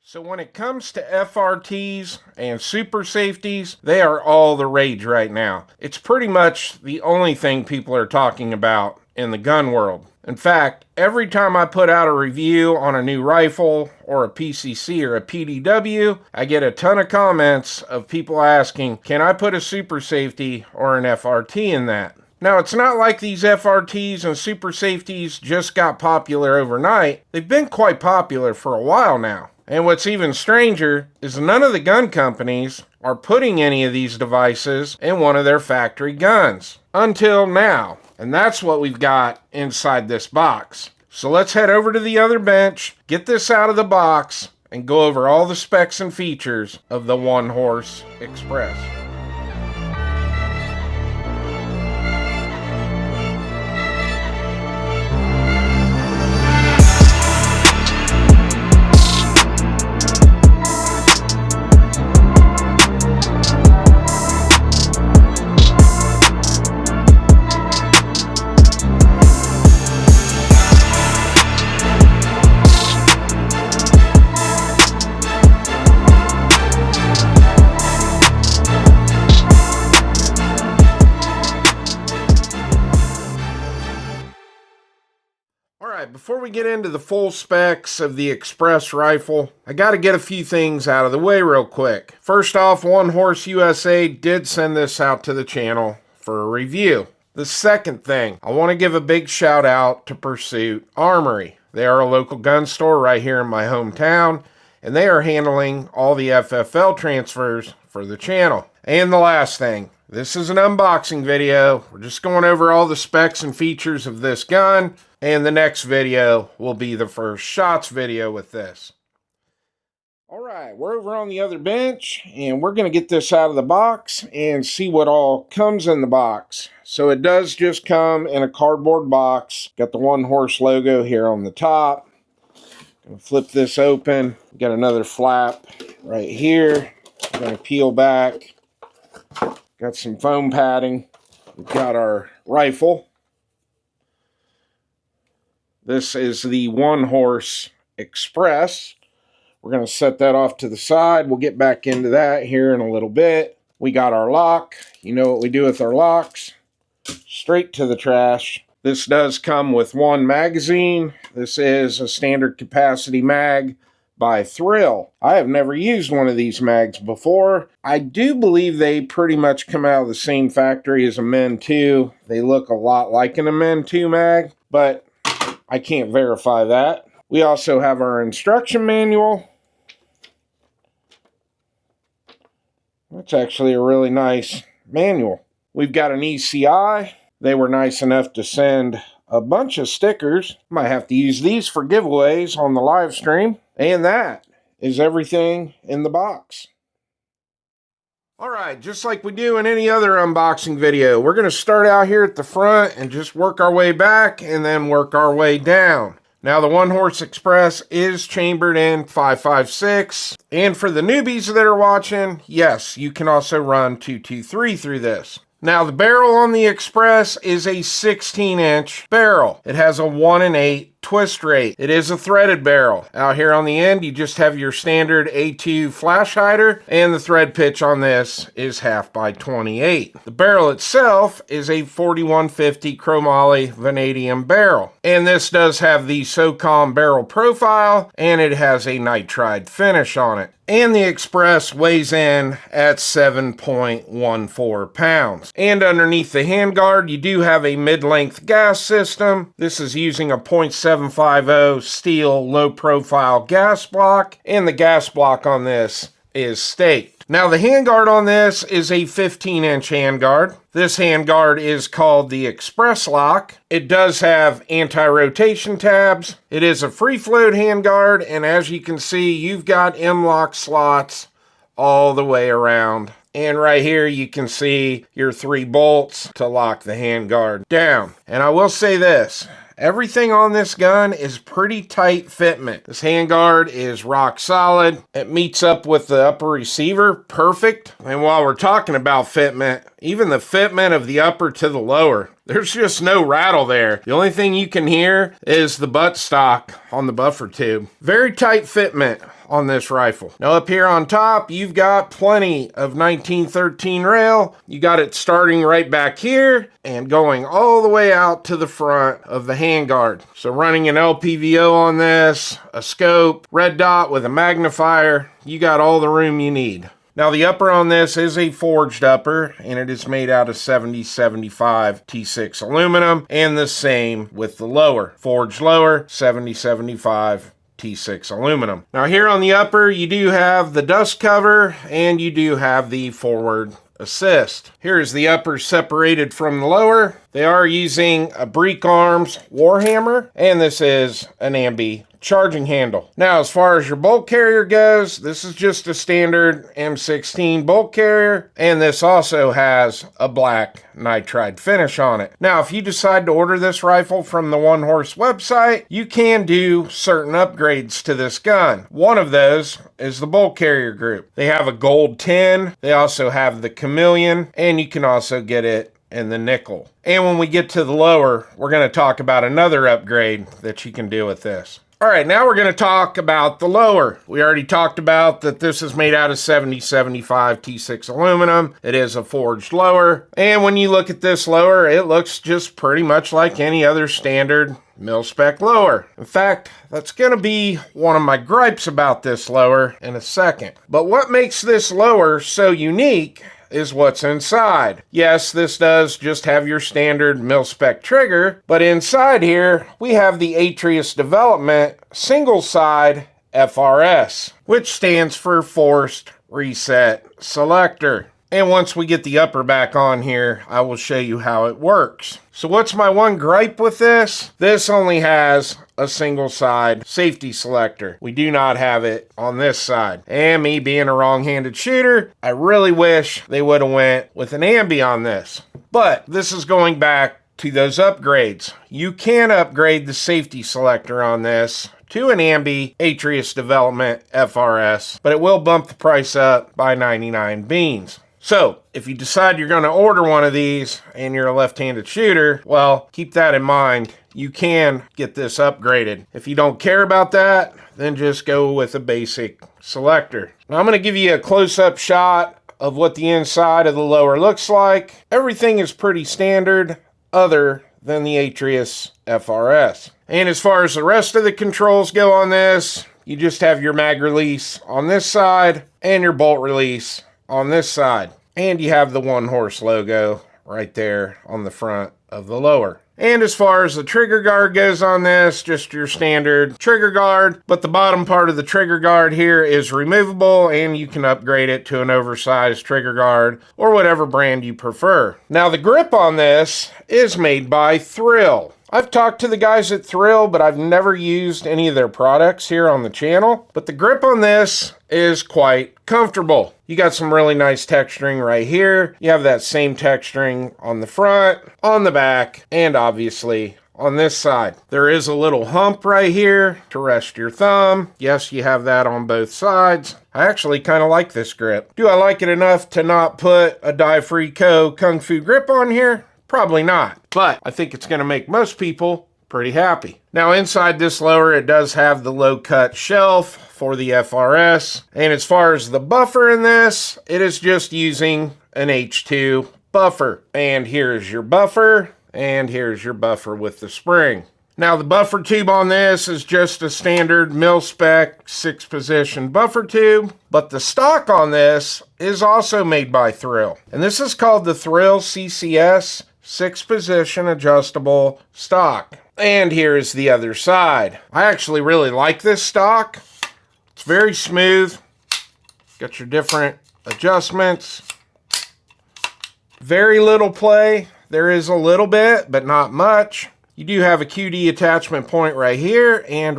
So when it comes to FRTs and super safeties, they are all the rage right now. It's pretty much the only thing people are talking about in the gun world. In fact, every time I put out a review on a new rifle or a PCC or a PDW, I get a ton of comments of people asking, can I put a super safety or an FRT in that? Now, it's not like these FRTs and super safeties just got popular overnight. They've been quite popular for a while now. And what's even stranger is none of the gun companies are putting any of these devices in one of their factory guns. Until now. And that's what we've got inside this box. So let's head over to the other bench, get this out of the box, and go over all the specs and features of the OneHorse Express. Alright, before we get into the full specs of the Express rifle, I gotta get a few things out of the way real quick. First off, OneHorse USA did send this out to the channel for a review. The second thing, I want to give a big shout out to Pursuit Armory. They are a local gun store right here in my hometown, and they are handling all the FFL transfers for the channel. And the last thing, this is an unboxing video. We're just going over all the specs and features of this gun. And the next video will be the first shots video with this. Alright, we're over on the other bench, and we're going to get this out of the box and see what all comes in the box. So it does just come in a cardboard box. Got the OneHorse logo here on the top. Gonna flip this open. Got another flap right here. I'm going to peel back. Got some foam padding. We've got our rifle. This is the OneHorse Express. We're going to set that off to the side. We'll get back into that here in a little bit. We got our lock. You know what we do with our locks. Straight to the trash. This does come with one magazine. This is a standard capacity mag by Thrill. I have never used one of these mags before. I do believe they pretty much come out of the same factory as a Men 2. They look a lot like an Men 2 mag, but I can't verify that. We also have our instruction manual. That's actually a really nice manual. We've got an ECI. They were nice enough to send a bunch of stickers. Might have to use these for giveaways on the live stream. And that is everything in the box. Alright, just like we do in any other unboxing video, we're going to start out here at the front and just work our way back and then work our way down. Now the OneHorse Express is chambered in 5.56, and for the newbies that are watching, yes, you can also run 223 through this. Now the barrel on the Express is a 16-inch barrel. It has a 1-in-8 twist rate. It is a threaded barrel. Out here on the end, you just have your standard A2 flash hider, and the thread pitch on this is 1/2x28. The barrel itself is a 4150 chromoly vanadium barrel, and this does have the SOCOM barrel profile, and it has a nitride finish on it. And the Express weighs in at 7.14 pounds. And underneath the handguard, you do have a mid-length gas system. This is using a .750 steel low-profile gas block, and the gas block on this is staked. Now the handguard on this is a 15-inch handguard. This handguard is called the Express Lock. It does have anti-rotation tabs. It is a free float handguard, and as you can see, you've got M-lock slots all the way around. And right here you can see your 3 bolts to lock the handguard down. And I will say this, everything on this gun is pretty tight fitment. This handguard is rock solid. It meets up with the upper receiver perfect. And while we're talking about fitment, even the fitment of the upper to the lower There's just no rattle there. The only thing you can hear is the buttstock on the buffer tube. Very tight fitment on this rifle. Now up here on top, you've got plenty of 1913 rail. You got it starting right back here and going all the way out to the front of the handguard. So running an LPVO on this, a scope, red dot with a magnifier, you got all the room you need. Now the upper on this is a forged upper, and it is made out of 7075 T6 aluminum, and the same with the lower. Forged lower, 7075 T6 aluminum. Now here on the upper, you do have the dust cover, and you do have the forward assist. Here is the upper separated from the lower. They are using a Breek Arms Warhammer, and this is an ambi charging handle. Now, as far as your bolt carrier goes, this is just a standard M16 bolt carrier, and this also has a black nitride finish on it. Now, if you decide to order this rifle from the OneHorse website, you can do certain upgrades to this gun. One of those is the bolt carrier group. They have a gold tin, they also have the chameleon, and you can also get it in the nickel. And when we get to the lower, we're going to talk about another upgrade that you can do with this. All right, now we're going to talk about the lower. We already talked about that this is made out of 7075 T6 aluminum. It is a forged lower. And when you look at this lower, it looks just pretty much like any other standard mil-spec lower. In fact, that's going to be one of my gripes about this lower in a second. But what makes this lower so unique is what's inside. Yes, this does just have your standard mil-spec trigger, but inside here we have the Atrius Development single side FRS, which stands for Forced Reset Selector. And once we get the upper back on here, I will show you how it works. So what's my one gripe with this? This only has a single side safety selector. We do not have it on this side. And me being a wrong-handed shooter, I really wish they would have went with an ambi on this. But this is going back to those upgrades. You can upgrade the safety selector on this to an ambi Atrius Development FRS, but it will bump the price up by 99 beans. So, if you decide you're going to order one of these and you're a left-handed shooter, well, keep that in mind. You can get this upgraded. If you don't care about that, then just go with a basic selector. Now, I'm going to give you a close-up shot of what the inside of the lower looks like. Everything is pretty standard other than the Atrius FRS. And as far as the rest of the controls go on this, you just have your mag release on this side and your bolt release on this side. And you have the OneHorse logo right there on the front of the lower. And as far as the trigger guard goes on this, just your standard trigger guard, but the bottom part of the trigger guard here is removable, and you can upgrade it to an oversized trigger guard or whatever brand you prefer. Now the grip on this is made by Thrill. I've talked to the guys at Thrill, but I've never used any of their products here on the channel. But the grip on this is quite comfortable. You got some really nice texturing right here. You have that same texturing on the front, on the back, and obviously on this side. There is a little hump right here to rest your thumb. Yes, you have that on both sides. I actually kind of like this grip. Do I like it enough to not put a Die Free Co. Kung Fu grip on here? Probably not, but I think it's going to make most people pretty happy. Now inside this lower, it does have the low cut shelf for the FRS. And as far as the buffer in this, it is just using an H2 buffer. And here's your buffer, and here's your buffer with the spring. Now the buffer tube on this is just a standard mil-spec 6-position buffer tube, but the stock on this is also made by Thrill. And this is called the Thrill CCS 6-position adjustable stock. And here's the other side. I actually really like this stock. It's very smooth. Got your different adjustments. Very little play. There is a little bit, but not much. You do have a QD attachment point right here, and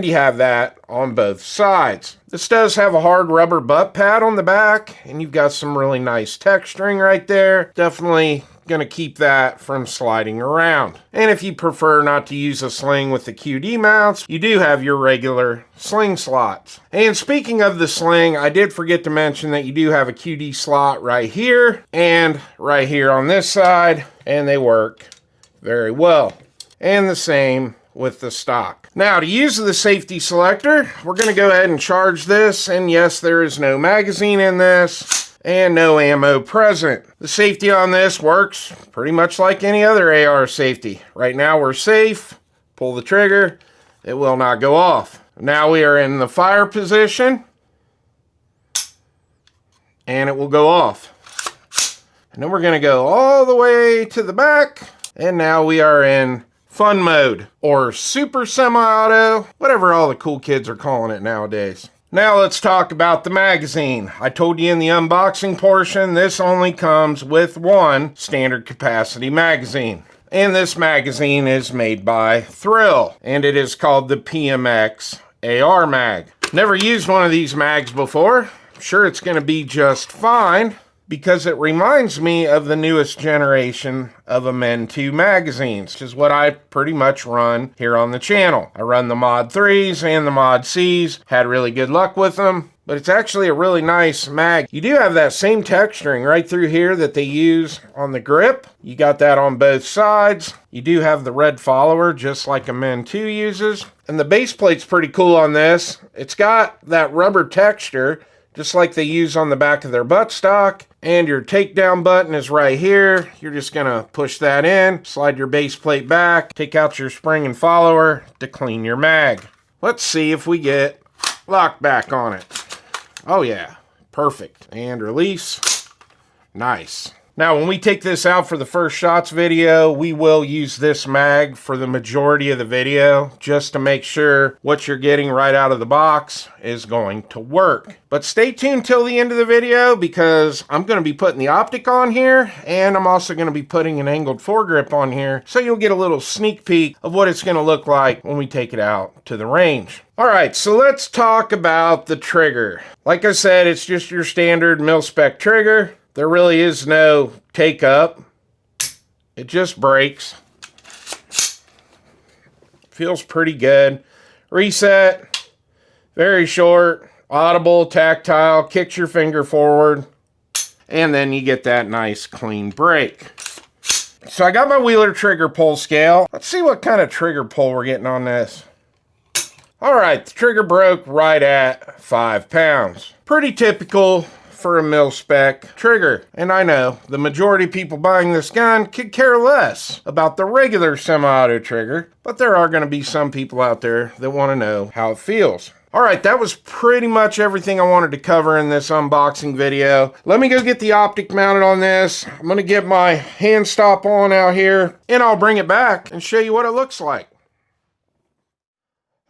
you have that on both sides. This does have a hard rubber butt pad on the back, and you've got some really nice texturing right there. Definitely gonna keep that from sliding around. And if you prefer not to use a sling with the QD mounts, you do have your regular sling slots. And speaking of the sling, I did forget to mention that you do have a QD slot right here and right here on this side, and they work very well. And the same with the stock. Now, to use the safety selector, we're going to go ahead and charge this, and yes, there is no magazine in this and no ammo present. The safety on this works pretty much like any other AR safety. Right now we're safe. Pull the trigger, it will not go off. Now we are in the fire position and it will go off. And then we're going to go all the way to the back, and now we are in fun mode, or super semi-auto, whatever all the cool kids are calling it nowadays. Now let's talk about the magazine. I told you in the unboxing portion, this only comes with one standard capacity magazine. And this magazine is made by Thrill, and it is called the PMX AR mag. Never used one of these mags before. I'm sure it's going to be just fine, because it reminds me of the newest generation of Men 2 magazines, which is what I pretty much run here on the channel. I run the Mod 3s and the Mod Cs, had really good luck with them, but it's actually a really nice mag. You do have that same texturing right through here that they use on the grip. You got that on both sides. You do have the red follower, just like a Men 2 uses. And the base plate's pretty cool on this. It's got that rubber texture, just like they use on the back of their buttstock. And your takedown button is right here. You're just gonna push that in, slide your base plate back, take out your spring and follower to clean your mag. Let's see if we get lock back on it. Oh yeah, perfect. And release, nice. Now, when we take this out for the first shots video, we will use this mag for the majority of the video, just to make sure what you're getting right out of the box is going to work. But stay tuned till the end of the video, because I'm going to be putting the optic on here, and I'm also going to be putting an angled foregrip on here, so you'll get a little sneak peek of what it's going to look like when we take it out to the range. Alright, so let's talk about the trigger. Like I said, it's just your standard mil-spec trigger. There really is no take up. It just breaks. Feels pretty good. Reset. Very short. Audible, tactile. Kicks your finger forward. And then you get that nice clean break. So I got my Wheeler trigger pull scale. Let's see what kind of trigger pull we're getting on this. Alright, the trigger broke right at 5 pounds. Pretty typical for a mil-spec trigger. And I know the majority of people buying this gun could care less about the regular semi-auto trigger, but there are going to be some people out there that want to know how it feels. Alright, that was pretty much everything I wanted to cover in this unboxing video. Let me go get the optic mounted on this. I'm going to get my hand stop on out here, and I'll bring it back and show you what it looks like.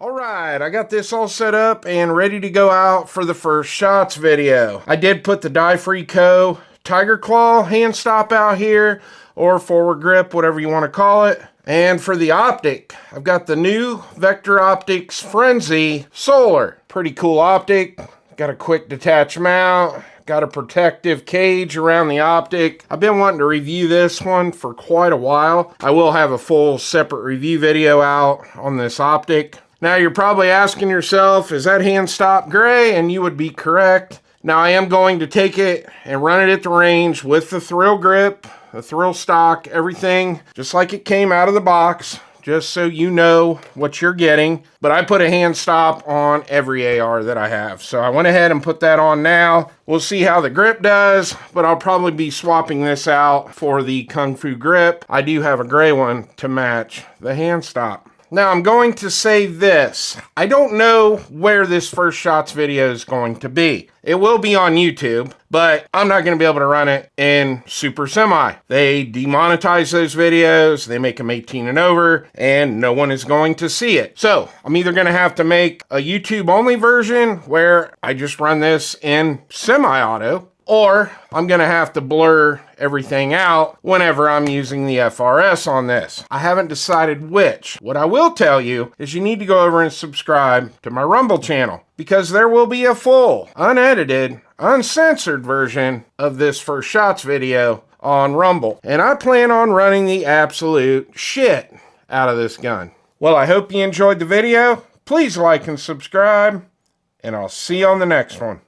Alright, I got this all set up and ready to go out for the first shots video. I did put the Die-Free Co. Tiger Claw hand stop out here, or forward grip, whatever you want to call it. And for the optic, I've got the new Vector Optics Frenzy Solar. Pretty cool optic. Got a quick detach mount. Got a protective cage around the optic. I've been wanting to review this one for quite a while. I will have a full separate review video out on this optic. Now you're probably asking yourself, is that hand stop gray? And you would be correct. Now I am going to take it and run it at the range with the Thrill grip, the Thrill stock, everything just like it came out of the box, just so you know what you're getting. But I put a hand stop on every AR that I have. So I went ahead and put that on now. We'll see how the grip does, but I'll probably be swapping this out for the Kung Fu grip. I do have a gray one to match the hand stop. Now, I'm going to say this. I don't know where this first shots video is going to be. It will be on YouTube, but I'm not going to be able to run it in Super Semi. They demonetize those videos, they make them 18 and over, and no one is going to see it. So, I'm either going to have to make a YouTube-only version where I just run this in semi-auto, or I'm going to have to blur everything out whenever I'm using the FRS on this. I haven't decided which. What I will tell you is you need to go over and subscribe to my Rumble channel, because there will be a full, unedited, uncensored version of this first shots video on Rumble. And I plan on running the absolute shit out of this gun. Well, I hope you enjoyed the video. Please like and subscribe, and I'll see you on the next one.